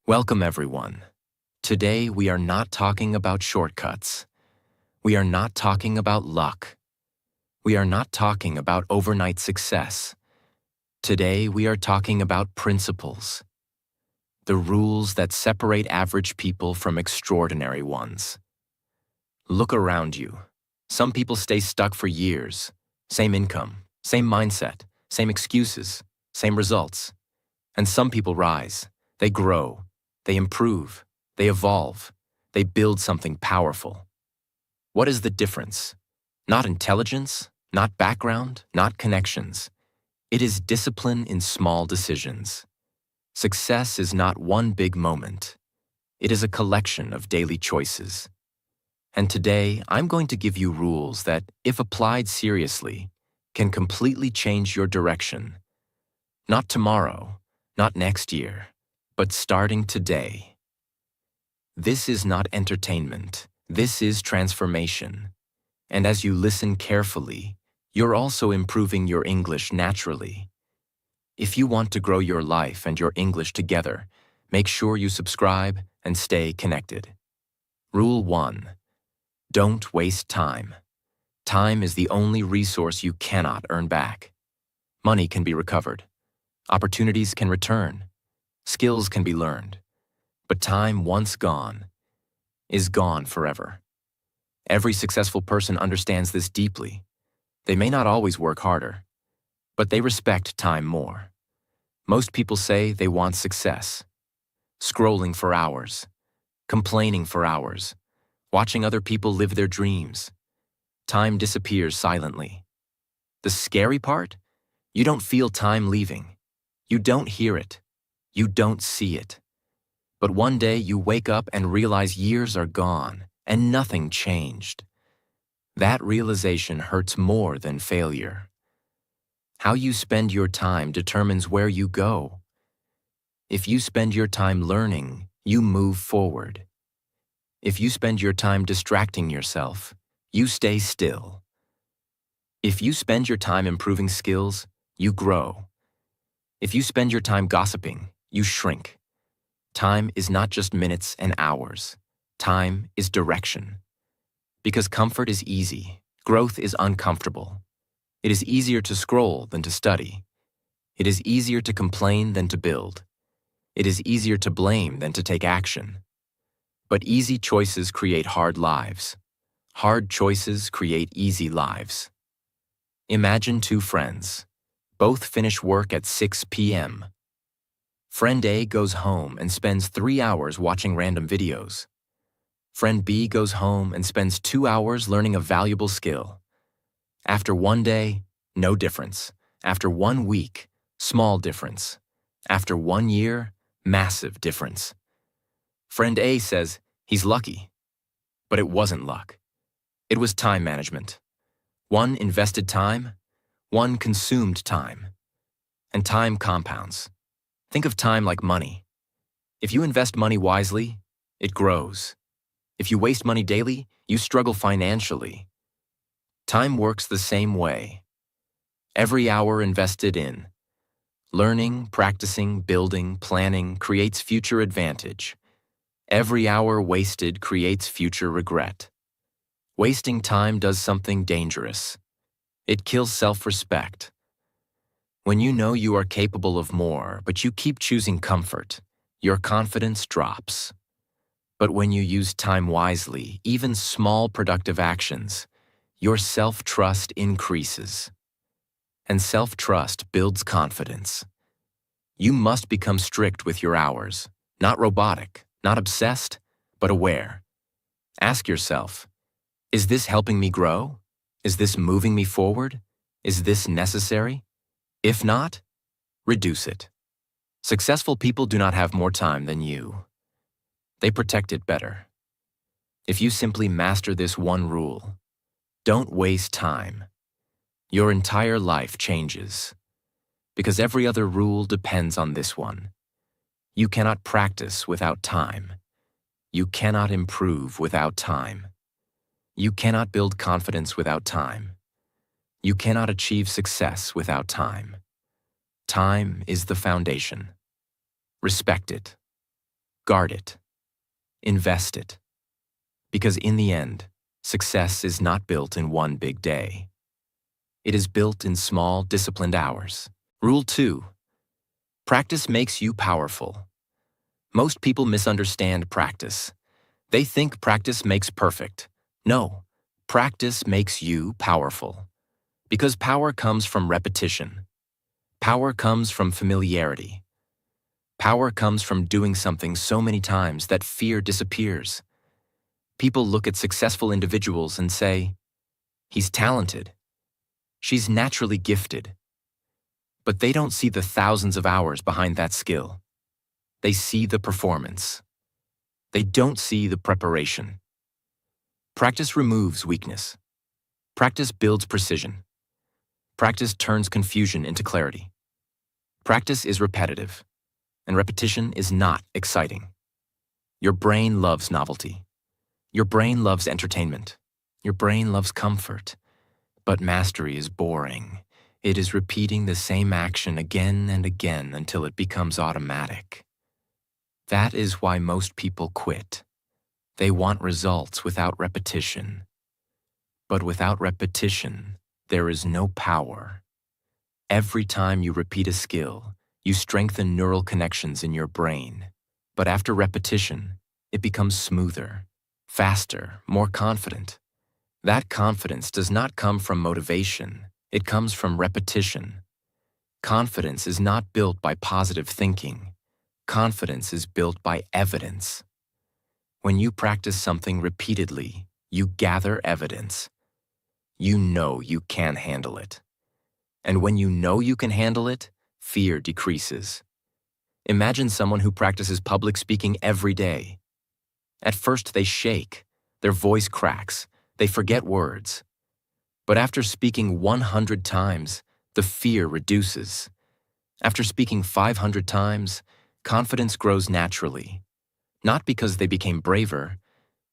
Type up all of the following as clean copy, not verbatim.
Welcome, everyone. Today, we are not talking about shortcuts. We are not talking about luck. We are not talking about overnight success. Today, we are talking about principles, the rules that separate average people from extraordinary ones. Look around you. Some people stay stuck for years. Same income, same mindset, same excuses, same results. And some people rise. They grow. They improve. They evolve. They build something powerful. What is the difference? Not intelligence, not background, not connections. It is discipline in small decisions. Success is not one big moment. It is a collection of daily choices. And today, I'm going to give you rules that, if applied seriously, can completely change your direction. Not tomorrow, not next year, but starting today. This is not entertainment. This is transformation. And as you listen carefully, you're also improving your English naturally. If you want to grow your life and your English together, make sure you subscribe and stay connected. Rule 1. Don't waste time. Time is the only resource you cannot earn back. Money can be recovered. Opportunities can return. Skills can be learned. But time once gone is gone forever. Every successful person understands this deeply. They may not always work harder, but they respect time more. Most people say they want success. Scrolling for hours, complaining for hours, watching other people live their dreams. Time disappears silently. The scary part? You don't feel time leaving. You don't hear it. You don't see it. But one day you wake up and realize years are gone and nothing changed. That realization hurts more than failure. How you spend your time determines where you go. If you spend your time learning, you move forward. If you spend your time distracting yourself, you stay still. If you spend your time improving skills, you grow. If you spend your time gossiping, you shrink. Time is not just minutes and hours. Time is direction. Because comfort is easy, growth is uncomfortable. It is easier to scroll than to study. It is easier to complain than to build. It is easier to blame than to take action. But easy choices create hard lives. Hard choices create easy lives. Imagine two friends. Both finish work at 6 p.m. Friend A goes home and spends 3 hours watching random videos. Friend B goes home and spends 2 hours learning a valuable skill. After one day, no difference. After 1 week, small difference. After 1 year, massive difference. Friend A says he's lucky. But it wasn't luck. It was time management. One invested time, one consumed time. And time compounds. Think of time like money. If you invest money wisely, it grows. If you waste money daily, you struggle financially. Time works the same way. Every hour invested in learning, practicing, building, planning creates future advantage. Every hour wasted creates future regret. Wasting time does something dangerous. It kills self-respect. When you know you are capable of more, but you keep choosing comfort, your confidence drops. But when you use time wisely, even small productive actions, your self-trust increases. And self-trust builds confidence. You must become strict with your hours, not robotic, not obsessed, but aware. Ask yourself, is this helping me grow? Is this moving me forward? Is this necessary? If not, reduce it. Successful people do not have more time than you. They protect it better. If you simply master this one rule, don't waste time. Your entire life changes. Because every other rule depends on this one. You cannot practice without time. You cannot improve without time. You cannot build confidence without time. You cannot achieve success without time. Time is the foundation. Respect it. Guard it. Invest it. Because in the end, success is not built in one big day. It is built in small, disciplined hours. Rule 2. Practice makes you powerful. Most people misunderstand practice. They think practice makes perfect. No, practice makes you powerful. Because power comes from repetition. Power comes from familiarity. Power comes from doing something so many times that fear disappears. People look at successful individuals and say, "He's talented. She's naturally gifted." But they don't see the thousands of hours behind that skill. They see the performance. They don't see the preparation. Practice removes weakness. Practice builds precision. Practice turns confusion into clarity. Practice is repetitive, and repetition is not exciting. Your brain loves novelty. Your brain loves entertainment. Your brain loves comfort. But mastery is boring. It is repeating the same action again and again until it becomes automatic. That is why most people quit. They want results without repetition. But without repetition, there is no power. Every time you repeat a skill, you strengthen neural connections in your brain. But after repetition, it becomes smoother, faster, more confident. That confidence does not come from motivation. It comes from repetition. Confidence is not built by positive thinking. Confidence is built by evidence. When you practice something repeatedly, you gather evidence. You know you can handle it. And when you know you can handle it, fear decreases. Imagine someone who practices public speaking every day. At first they shake, their voice cracks, they forget words. But after speaking 100 times, the fear reduces. After speaking 500 times, confidence grows naturally. Not because they became braver,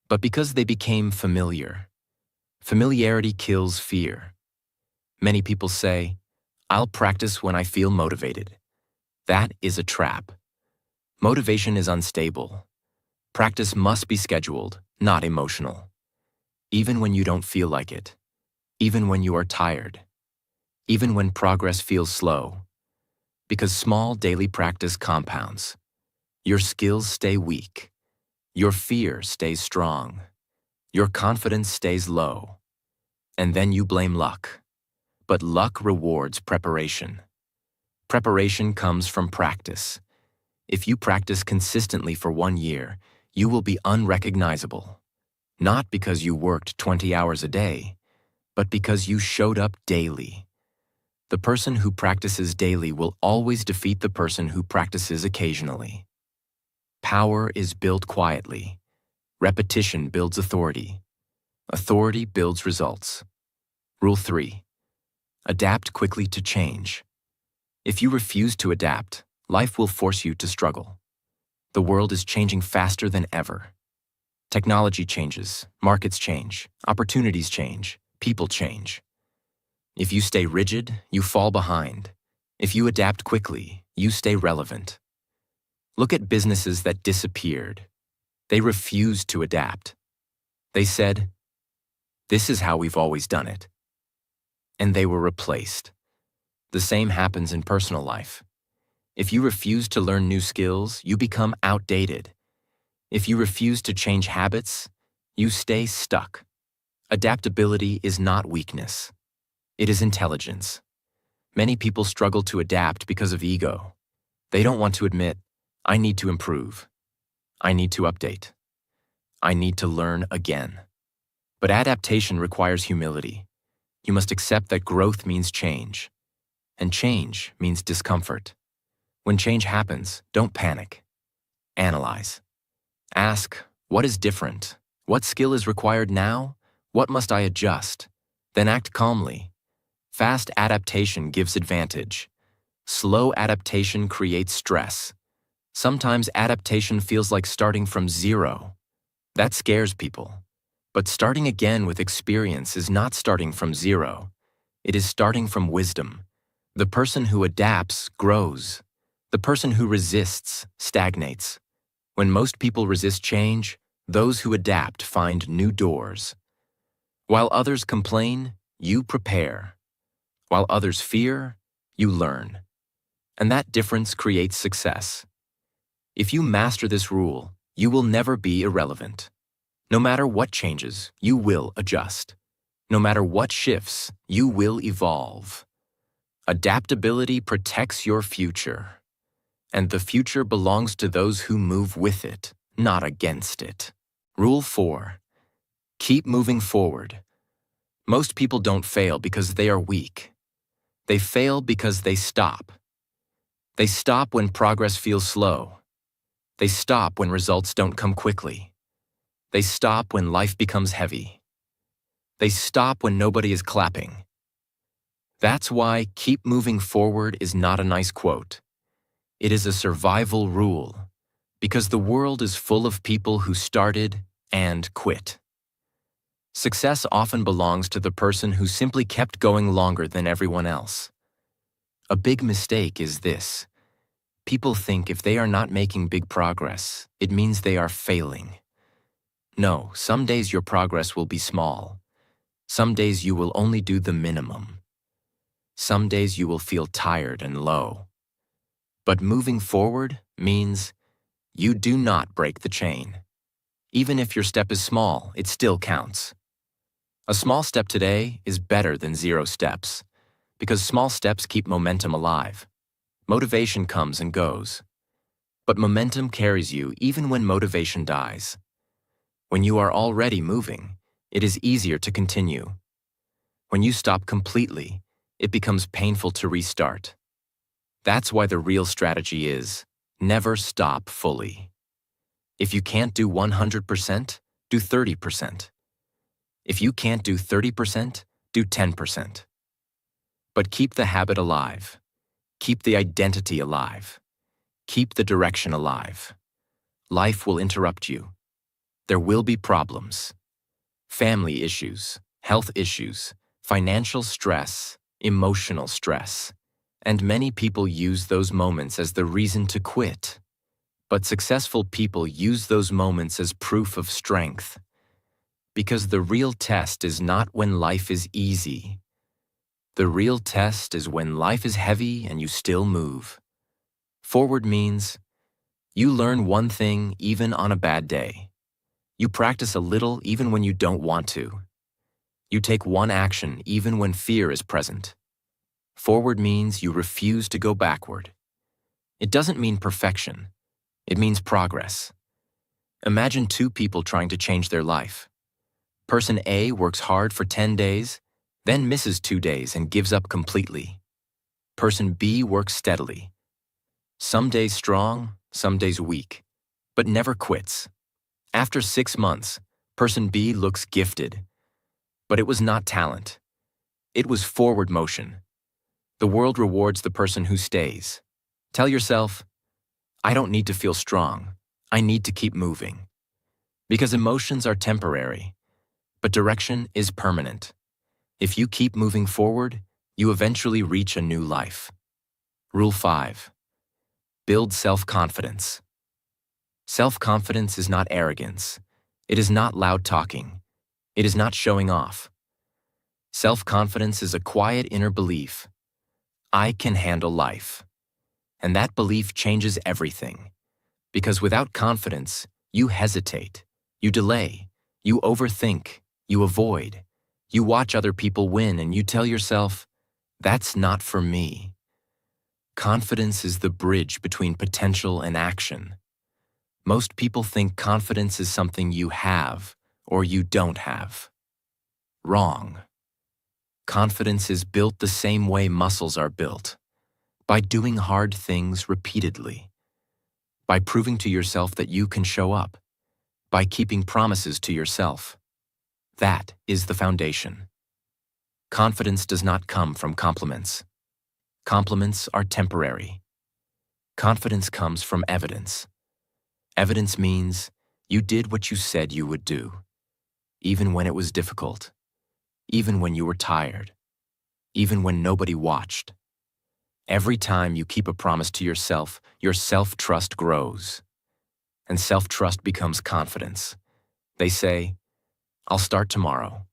but because they became familiar. Familiarity kills fear. Many people say, "I'll practice when I feel motivated." That is a trap. Motivation is unstable. Practice must be scheduled, not emotional. Even when you don't feel like it. Even when you are tired. Even when progress feels slow. Because small daily practice compounds. Your skills stay weak. Your fear stays strong. Your confidence stays low. And then you blame luck. But luck rewards preparation. Preparation comes from practice. If you practice consistently for 1 year, you will be unrecognizable. Not because you worked 20 hours a day, but because you showed up daily. The person who practices daily will always defeat the person who practices occasionally. Power is built quietly. Repetition builds authority. Authority builds results. Rule 3. Adapt quickly to change. If you refuse to adapt, life will force you to struggle. The world is changing faster than ever. Technology changes, markets change, opportunities change, people change. If you stay rigid, you fall behind. If you adapt quickly, you stay relevant. Look at businesses that disappeared. They refused to adapt. They said, "This is how we've always done it." And they were replaced. The same happens in personal life. If you refuse to learn new skills, you become outdated. If you refuse to change habits, you stay stuck. Adaptability is not weakness. It is intelligence. Many people struggle to adapt because of ego. They don't want to admit, "I need to improve. I need to update. I need to learn again." But adaptation requires humility. You must accept that growth means change. And change means discomfort. When change happens, don't panic. Analyze. Ask, what is different? What skill is required now? What must I adjust? Then act calmly. Fast adaptation gives advantage. Slow adaptation creates stress. Sometimes adaptation feels like starting from zero. That scares people. But starting again with experience is not starting from zero. It is starting from wisdom. The person who adapts grows. The person who resists stagnates. When most people resist change, those who adapt find new doors. While others complain, you prepare. While others fear, you learn. And that difference creates success. If you master this rule, you will never be irrelevant. No matter what changes, you will adjust. No matter what shifts, you will evolve. Adaptability protects your future. And the future belongs to those who move with it, not against it. Rule 4. Keep moving forward. Most people don't fail because they are weak. They fail because they stop. They stop when progress feels slow. They stop when results don't come quickly. They stop when life becomes heavy. They stop when nobody is clapping. That's why keep moving forward is not a nice quote. It is a survival rule, because the world is full of people who started and quit. Success often belongs to the person who simply kept going longer than everyone else. A big mistake is this. People think if they are not making big progress, it means they are failing. No, some days your progress will be small. Some days you will only do the minimum. Some days you will feel tired and low. But moving forward means you do not break the chain. Even if your step is small, it still counts. A small step today is better than 0 steps, because small steps keep momentum alive. Motivation comes and goes. But momentum carries you even when motivation dies. When you are already moving, it is easier to continue. When you stop completely, it becomes painful to restart. That's why the real strategy is never stop fully. If you can't do 100%, do 30%. If you can't do 30%, do 10%. But keep the habit alive. Keep the identity alive. Keep the direction alive. Life will interrupt you. There will be problems. Family issues, health issues, financial stress, emotional stress. And many people use those moments as the reason to quit. But successful people use those moments as proof of strength. Because the real test is not when life is easy. The real test is when life is heavy and you still move. Forward means you learn one thing even on a bad day. You practice a little even when you don't want to. You take one action even when fear is present. Forward means you refuse to go backward. It doesn't mean perfection. It means progress. Imagine 2 people trying to change their life. Person A works hard for 10 days, then misses 2 days and gives up completely. Person B works steadily. Some days strong, some days weak, but never quits. After 6 months, person B looks gifted. But it was not talent. It was forward motion. The world rewards the person who stays. Tell yourself, I don't need to feel strong. I need to keep moving. Because emotions are temporary, but direction is permanent. If you keep moving forward, you eventually reach a new life. Rule 5. Build self-confidence. Self-confidence is not arrogance. It is not loud talking. It is not showing off. Self-confidence is a quiet inner belief. I can handle life. And that belief changes everything. Because without confidence, you hesitate, you delay, you overthink, you avoid. You watch other people win and you tell yourself, that's not for me. Confidence is the bridge between potential and action. Most people think confidence is something you have or you don't have. Wrong. Confidence is built the same way muscles are built, by doing hard things repeatedly, by proving to yourself that you can show up, by keeping promises to yourself. That is the foundation. Confidence does not come from compliments. Compliments are temporary. Confidence comes from evidence. Evidence means you did what you said you would do, even when it was difficult, even when you were tired, even when nobody watched. Every time you keep a promise to yourself, your self-trust grows. and self-trust becomes confidence. They say, "I'll start tomorrow."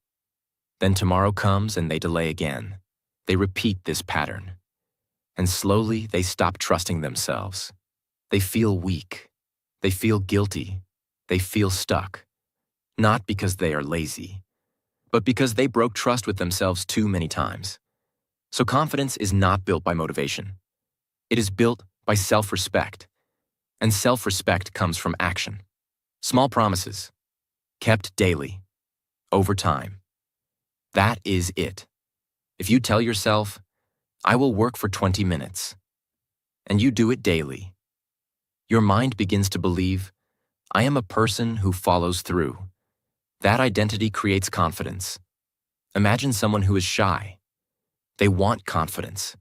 Then tomorrow comes and they delay again. They repeat this pattern. And slowly they stop trusting themselves. They feel weak. They feel guilty. They feel stuck. Not because they are lazy, but because they broke trust with themselves too many times. So confidence is not built by motivation. It is built by self-respect. And self-respect comes from action. Small promises, kept daily, over time. That is it. If you tell yourself, "I will work for 20 minutes," and you do it daily, your mind begins to believe, "I am a person who follows through." That identity creates confidence. Imagine someone who is shy. They want confidence,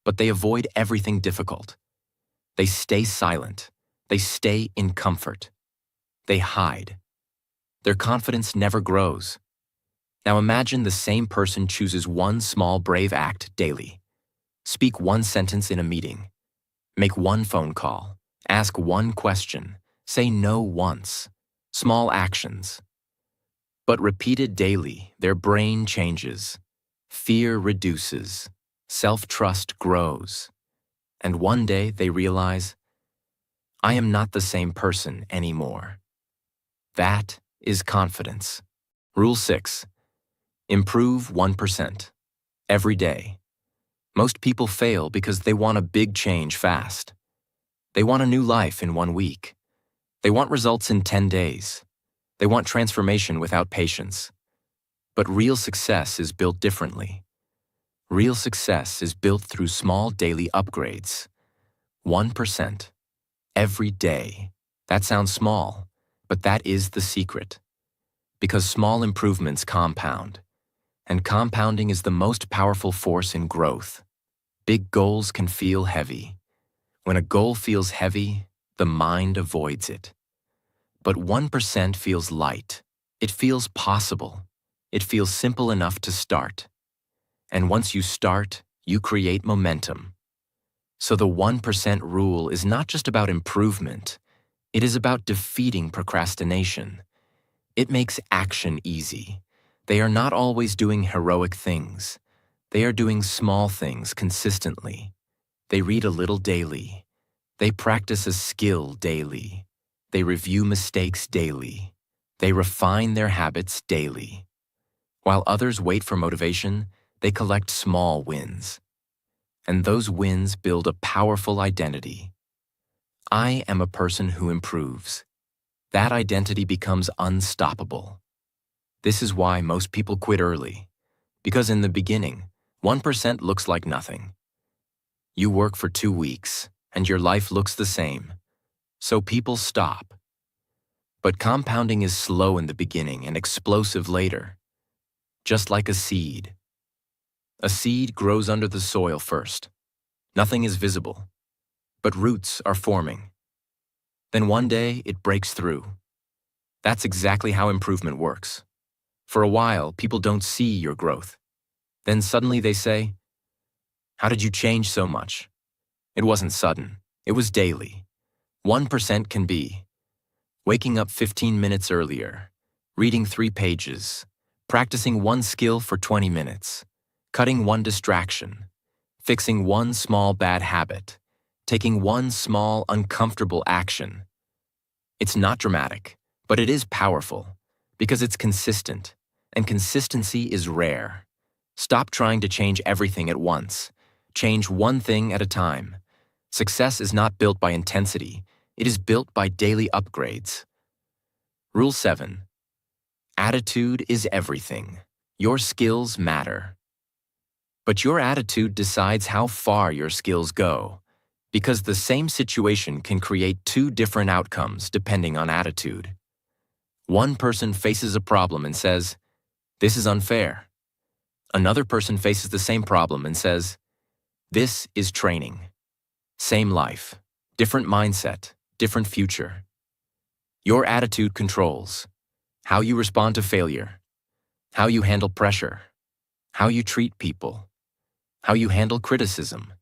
but they avoid everything difficult. They stay silent. They stay in comfort. They hide. Their confidence never grows. Now imagine the same person chooses one small brave act daily. Speak one sentence in a meeting. Make one phone call. Ask one question. Say no once. Small actions. But repeated daily, their brain changes. Fear reduces. Self-trust grows. And one day they realize, "I am not the same person anymore." That is confidence. Rule 6. Improve 1%. Every day. Most people fail because they want a big change fast. They want a new life in 1 week. They want results in 10 days. They want transformation without patience. But real success is built differently. Real success is built through small daily upgrades. 1%. Every day. That sounds small, but that is the secret. Because small improvements compound. And compounding is the most powerful force in growth. Big goals can feel heavy. When a goal feels heavy, the mind avoids it. But 1% feels light. It feels possible. It feels simple enough to start. And once you start, you create momentum. So the 1% rule is not just about improvement. It is about defeating procrastination. It makes action easy. They are not always doing heroic things. They are doing small things consistently. They read a little daily. They practice a skill daily. They review mistakes daily. They refine their habits daily. While others wait for motivation, they collect small wins. And those wins build a powerful identity. I am a person who improves. That identity becomes unstoppable. This is why most people quit early. Because in the beginning, 1% looks like nothing. You work for 2 weeks, and your life looks the same. So people stop. But compounding is slow in the beginning and explosive later. Just like a seed. A seed grows under the soil first. Nothing is visible, but roots are forming. Then one day it breaks through. That's exactly how improvement works. For a while, people don't see your growth. Then suddenly they say, "How did you change so much?" It wasn't sudden. It was daily. 1% can be waking up 15 minutes earlier, reading 3 pages, practicing one skill for 20 minutes, cutting one distraction, fixing one small bad habit, taking one small uncomfortable action. It's not dramatic, but it is powerful because it's consistent, and consistency is rare. Stop trying to change everything at once. Change one thing at a time. Success is not built by intensity. It is built by daily upgrades. Rule 7. Attitude is everything. Your skills matter. But your attitude decides how far your skills go, because the same situation can create 2 different outcomes depending on attitude. One person faces a problem and says, "This is unfair." Another person faces the same problem and says, "This is training." Same life, different mindset, different future. Your attitude controls how you respond to failure, how you handle pressure, how you treat people, how you handle criticism,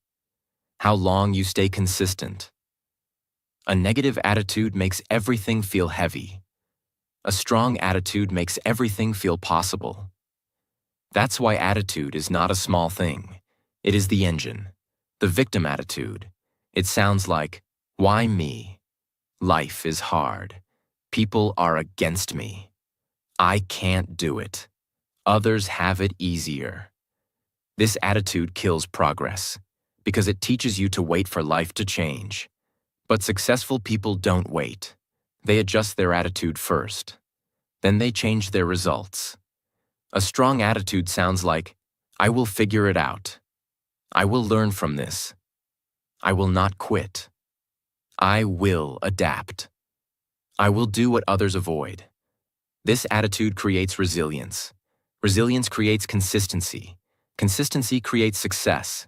how long you stay consistent. A negative attitude makes everything feel heavy. A strong attitude makes everything feel possible. That's why attitude is not a small thing. It is the engine. The victim attitude. It sounds like, why me? Life is hard. People are against me. I can't do it. Others have it easier. This attitude kills progress because it teaches you to wait for life to change. But successful people don't wait. They adjust their attitude first. Then they change their results. A strong attitude sounds like, I will figure it out. I will learn from this. I will not quit. I will adapt. I will do what others avoid. This attitude creates resilience. Resilience creates consistency. Consistency creates success.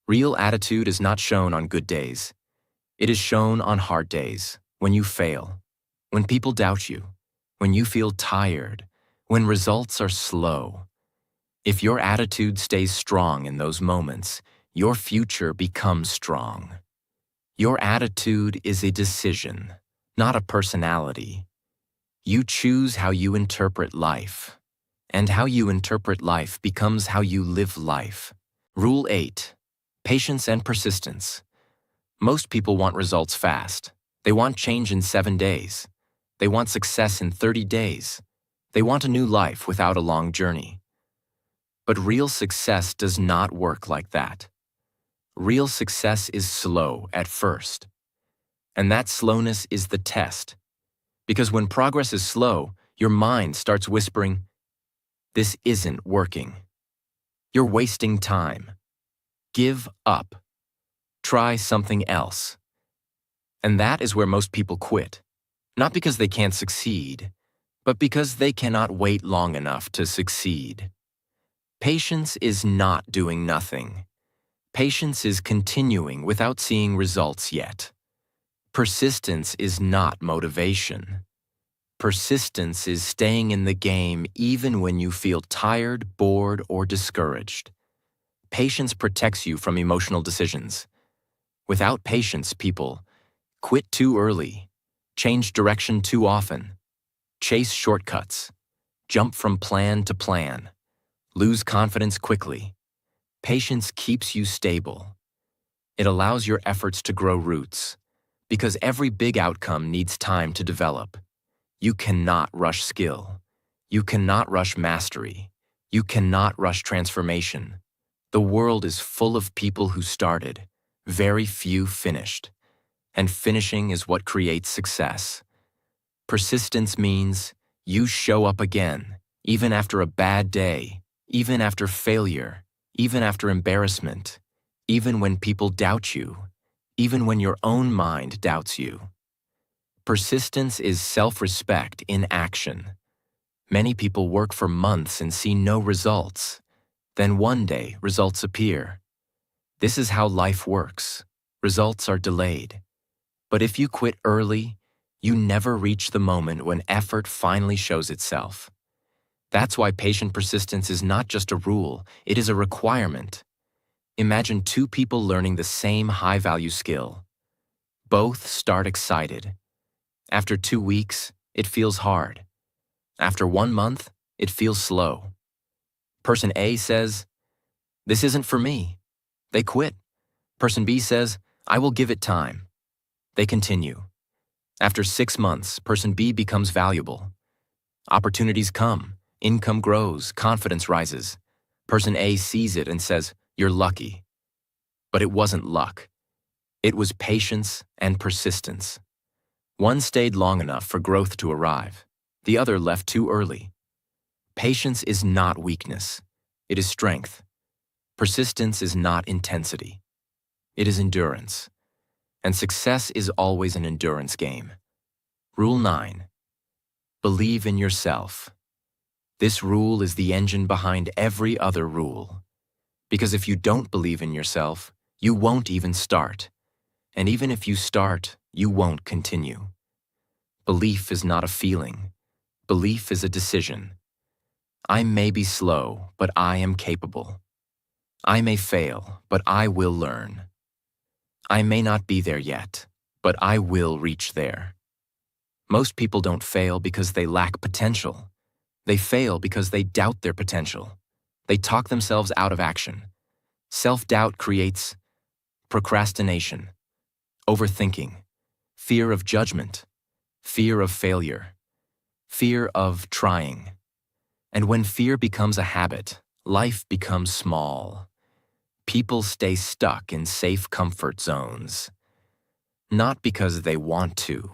Real attitude is not shown on good days. It is shown on hard days, when you fail, when people doubt you, when you feel tired, when results are slow. If your attitude stays strong in those moments, your future becomes strong. Your attitude is a decision, not a personality. You choose how you interpret life, and how you interpret life becomes how you live life. Rule 8. Patience and persistence. Most people want results fast. They want change in 7 days. They want success in 30 days. They want a new life without a long journey. But real success does not work like that. Real success is slow at first. And that slowness is the test. Because when progress is slow, your mind starts whispering, this isn't working. You're wasting time. Give up. Try something else. And that is where most people quit. Not because they can't succeed, but because they cannot wait long enough to succeed. Patience is not doing nothing. Patience is continuing without seeing results yet. Persistence is not motivation. Persistence is staying in the game even when you feel tired, bored, or discouraged. Patience protects you from emotional decisions. Without patience, people quit too early, change direction too often, chase shortcuts, jump from plan to plan, lose confidence quickly. Patience keeps you stable. It allows your efforts to grow roots, because every big outcome needs time to develop. You cannot rush skill. You cannot rush mastery. You cannot rush transformation. The world is full of people who started, very few finished. And finishing is what creates success. Persistence means you show up again, even after a bad day, even after failure, even after embarrassment, even when people doubt you, even when your own mind doubts you. Persistence is self-respect in action. Many people work for months and see no results. Then one day, results appear. This is how life works. Results are delayed. But if you quit early, you never reach the moment when effort finally shows itself. That's why patient persistence is not just a rule, it is a requirement. Imagine two people learning the same high-value skill. Both start excited. After 2 weeks, it feels hard. After 1 month, it feels slow. Person A says, "This isn't for me." They quit. Person B says, "I will give it time." They continue. After 6 months, person B becomes valuable. Opportunities come, income grows, confidence rises. Person A sees it and says, "You're lucky." But it wasn't luck. It was patience and persistence. One stayed long enough for growth to arrive. The other left too early. Patience is not weakness. It is strength. Persistence is not intensity. It is endurance. And success is always an endurance game. Rule 9. Believe in yourself. This rule is the engine behind every other rule. Because if you don't believe in yourself, you won't even start. And even if you start, you won't continue. Belief is not a feeling. Belief is a decision. I may be slow, but I am capable. I may fail, but I will learn. I may not be there yet, but I will reach there. Most people don't fail because they lack potential. They fail because they doubt their potential. They talk themselves out of action. Self-doubt creates procrastination, overthinking, fear of judgment, fear of failure, fear of trying. And when fear becomes a habit, life becomes small. People stay stuck in safe comfort zones. Not because they want to,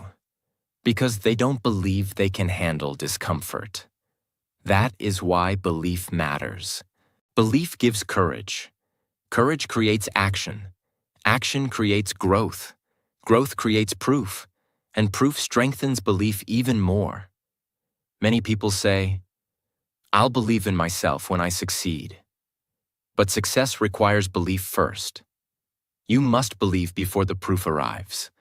because they don't believe they can handle discomfort. That is why belief matters. Belief gives courage. Courage creates action. Action creates growth. Growth creates proof. And proof strengthens belief even more. Many people say, "I'll believe in myself when I succeed." But success requires belief first. You must believe before the proof arrives.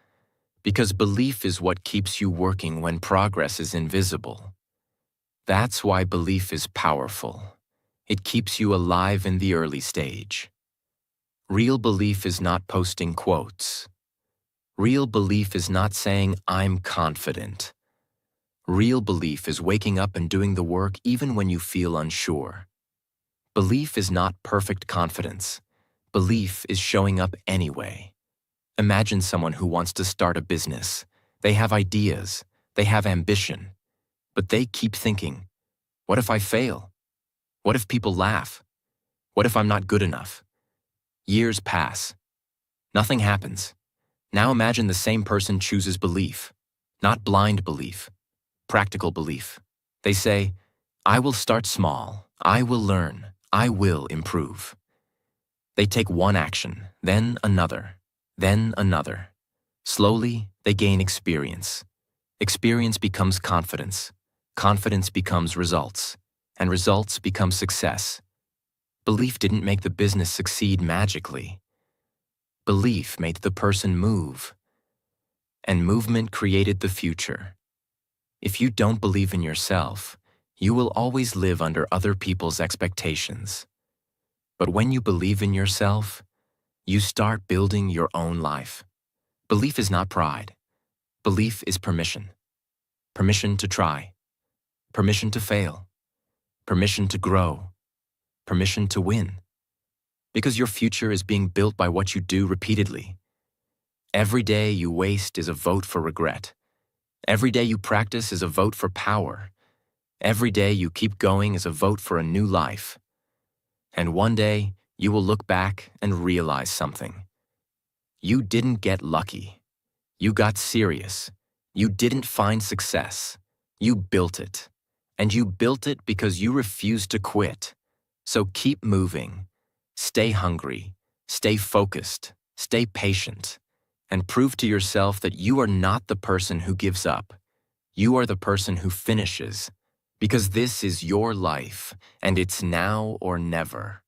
Because belief is what keeps you working when progress is invisible. That's why belief is powerful. It keeps you alive in the early stage. Real belief is not posting quotes. Real belief is not saying, "I'm confident." Real belief is waking up and doing the work even when you feel unsure. Belief is not perfect confidence. Belief is showing up anyway. Imagine someone who wants to start a business. They have ideas, they have ambition, but they keep thinking, "What if I fail? What if people laugh? What if I'm not good enough?" Years pass. Nothing happens. Now imagine the same person chooses belief, not blind belief, practical belief. They say, "I will start small, I will learn, I will improve." They take one action, then another, then another. Slowly, they gain experience. Experience becomes confidence. Confidence becomes results. And results become success. Belief didn't make the business succeed magically. Belief made the person move. And movement created the future. If you don't believe in yourself, you will always live under other people's expectations. But when you believe in yourself, you start building your own life. Belief is not pride. Belief is permission. Permission to try. Permission to fail. Permission to grow. Permission to win. Because your future is being built by what you do repeatedly. Every day you waste is a vote for regret. Every day you practice is a vote for power. Every day you keep going is a vote for a new life. And one day, you will look back and realize something. You didn't get lucky. You got serious. You didn't find success. You built it. And you built it because you refused to quit. So keep moving. Stay hungry. Stay focused. Stay patient. And prove to yourself that you are not the person who gives up. You are the person who finishes. Because this is your life, and it's now or never.